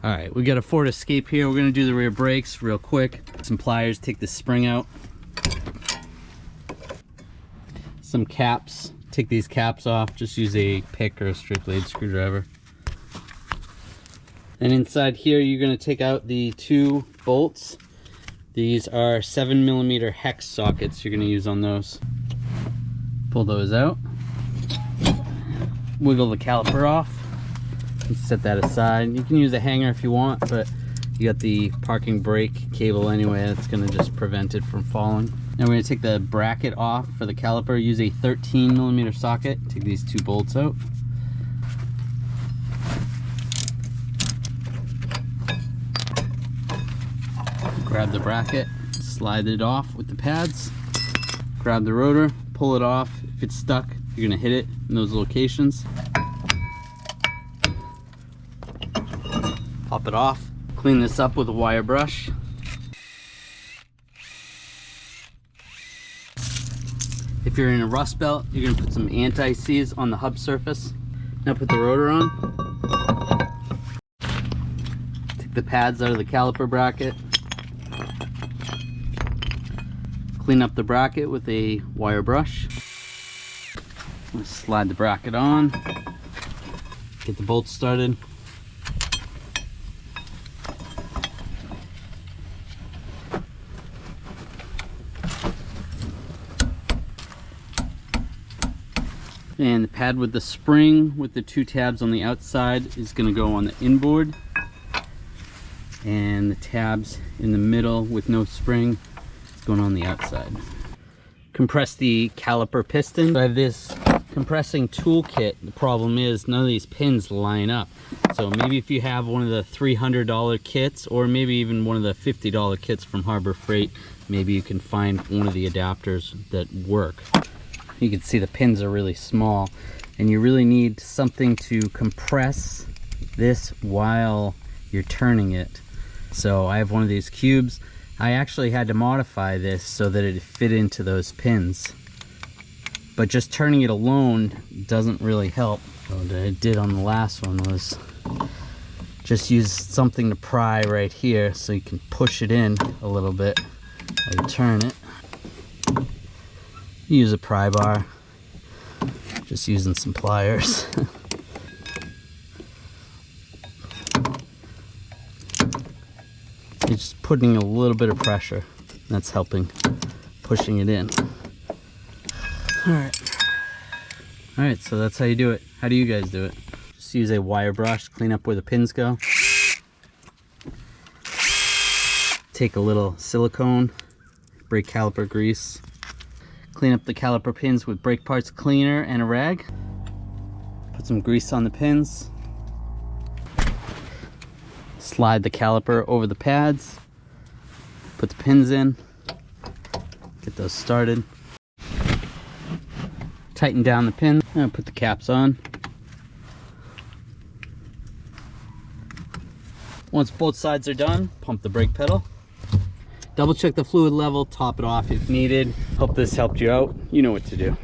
All right, we got a Ford Escape here. We're gonna do the rear brakes real quick. Some pliers, take the spring out. Some caps, take these caps off. Just use a pick or a straight blade screwdriver. And inside here, you're gonna take out the 2 bolts. These are 7mm hex sockets you're gonna use on those. Pull those out. Wiggle the caliper off. And set that aside. You can use a hanger if you want, but you got the parking brake cable anyway. That's gonna just prevent it from falling. Now we're gonna take the bracket off for the caliper. Use a 13mm socket. Take these 2 bolts out. Grab the bracket, slide it off with the pads. Grab the rotor, pull it off. If it's stuck, you're gonna hit it in those locations. Pop it off. Clean this up with a wire brush. If you're in a rust belt, you're gonna put some anti-seize on the hub surface. Now put the rotor on. Take the pads out of the caliper bracket. Clean up the bracket with a wire brush. Slide the bracket on. Get the bolts started. And the pad with the spring with the 2 tabs on the outside is going to go on the inboard, and the tabs in the middle with no spring is going on the outside. Compress the caliper piston. I have this compressing toolkit. The problem is none of these pins line up. So maybe if you have one of the $300 kits, or maybe even one of the $50 kits from Harbor Freight, maybe you can find one of the adapters that work. You can see the pins are really small, and you really need something to compress this while you're turning it. So I have one of these cubes. I actually had to modify this so that it fit into those pins, but just turning it alone doesn't really help. So what I did on the last one was just use something to pry right here so you can push it in a little bit while you turn it. Use a pry bar, just using some pliers. You're just putting a little bit of pressure. That's helping pushing it in. Alright, so that's how you do it. How do you guys do it? Just use a wire brush, clean up where the pins go. Take a little silicone, brake caliper grease. Clean up the caliper pins with brake parts cleaner and a rag. Put some grease on the pins. Slide the caliper over the pads. Put the pins in. Get those started. Tighten down the pins and put the caps on. Once both sides are done, pump the brake pedal. Double check the fluid level, top it off if needed. Hope this helped you out. You know what to do.